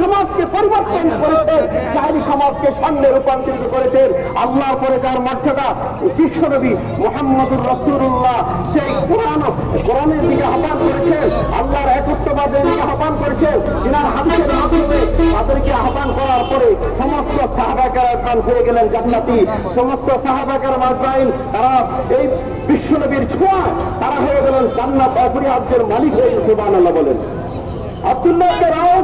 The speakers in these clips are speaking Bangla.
সমাজকে পরিবর্তন করেছেন, জাহেলি সমাজকে সামনে রূপান্তরিত করেছেন। আল্লাহর পরে যার মর্যাদা, বিশ্বনবী মুহাম্মদুর রাসূলুল্লাহ সেই কোরআনের দিকে আহ্বান করেছেন, আল্লাহর একত্ববাদের দিকে আহ্বান করেছেন। তিনার হাদিসের মাধ্যমে তাদেরকে আহ্বান করার পরে সমস্ত সাহাবায়ে কেরাম হয়ে গেলেন জান্নাতি। সমস্ত সাহাবায়ে কেরাম আজমাইন তারা এই বিশ্বনবীর ছোঁয়া তারা হয়ে গেলেন জান্নাত অপরিহার্যের মালিক হয়ে। সুবহানাল্লাহ বলেন। আব্দুল্লাহ ইবনে রাওয়াহ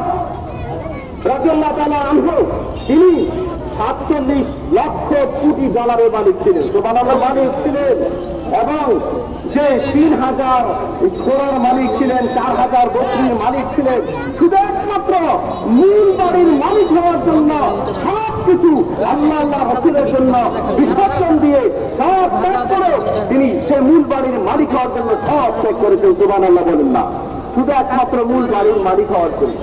রাদিয়াল্লাহু তাআলা আনহু তিনি ৪৭ লক্ষ কোটি ডলারের মালিক ছিলেন। সুবহানাল্লাহ মালিক ছিলেন। এবং যে ৩,০০০ ঘোড়ার মালিক ছিলেন, ৪,০০০ বকরির মালিক ছিলেন। শুধু একমাত্র মূল বাড়ির মালিক হওয়ার জন্য সবকিছু আল্লাহ রাসূলের জন্য বিসর্জন দিয়ে সব ত্যাগ করে তিনি সে মূল বাড়ির মালিক হওয়ার জন্য সব ত্যাগ করেছেন। সুবহানাল্লাহ বলেন না। শুধু একমাত্র মূল বাড়ির মালিক হওয়ার জন্য।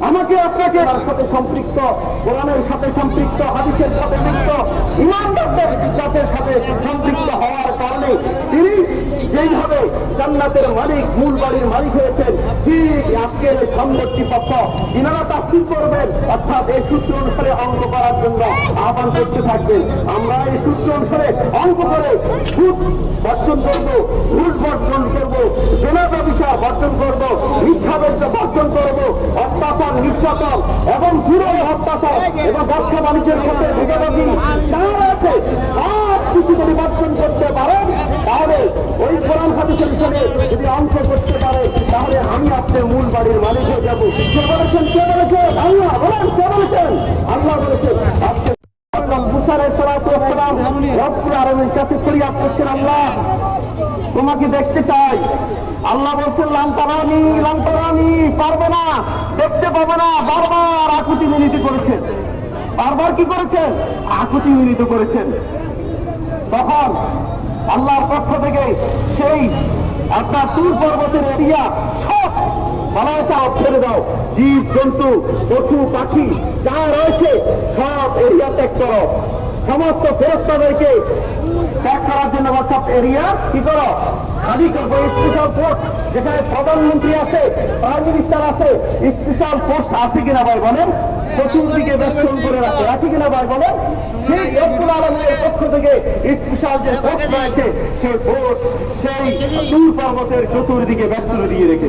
আমাকে আপনাকে তার সাথে সম্পৃক্ত, কোরআনের সাথে সম্পৃক্ত, হাদিসের সাথে সম্পৃক্ত, ইমানদারদের জাতের সাথে সম্পৃক্ত হওয়ার কারণে তিনি যেইভাবে জান্নাতের মালিক, মূল বাড়ির মালিক হয়েছেন, ঠিক আজকের এই সম্মতি পক্ষ ইনারা তাফসীর করবেন, অর্থাৎ এই সূত্র অনুসারে অঙ্ক করার জন্য আহ্বান করতে থাকবেন। আমরা এই সূত্র অনুসারে অঙ্ক করে সুদ বর্জন করবো, ঘুষ বর্জন করবো, জেনা ব্যবসা বর্জন করবো, মিথ্যা ব্যবসা বর্জন করবো, অত্যাচার, নির্যাতন এবং জুলুম, অত্যাচার এবং ব্যবসা বাণিজ্যের সাথে ভেদাভেদি যারা আছে সব কিছু যদি বর্জন করতে পারেন, তাহলে ওই কোরআন হাদিসের হিসেবে যদি অঙ্ক করতে পারে, তাহলে আমি আপনার মূল বাড়ির মালিক হয়ে যাবো। কে বলেছেন? কে বলেছেন? আল্লাহ বলেন। কে বলেছেন? আল্লাহ বলেছেন। আল্লাহ তোমাকে দেখতে চাই। আল্লাহ বলছেন লান্তারানি, লান্তারানি, পারবে না, দেখতে পাবে না। বারবার আকুতি মিলিত করেছেন। বারবার কি করেছেন? আকুতি মিলিত করেছেন। তখন আল্লাহর পক্ষ থেকে সেই আপনার তুর পর্বতের এরিয়া সব বানায়টা ছেড়ে দাও, জীব জন্তু পশু পাখি যা রয়েছে সব এরিয়া ত্যাগ করো। সমস্ত ফেরেশতাদেরকে ত্যাগ করার জন্য সব এরিয়া কি করো? খালি করবো। স্পেশাল ফোর্স, যেখানে প্রধানমন্ত্রী আছে, প্রাইম মিনিস্টার আছে, স্পেশাল ফোর্স আছে কিনা ভাই বলেন? চতুর্দিকে বেষ্টন করে রাখে, আছে কিনা ভাই বলেন? সেই রব্বুল আলামিনের পক্ষ থেকে স্পেশাল যে ফোর্স রয়েছে, সেই ফোর্স সেই তুর পর্বতের চতুর্দিকে বেষ্টন দিয়ে রেখে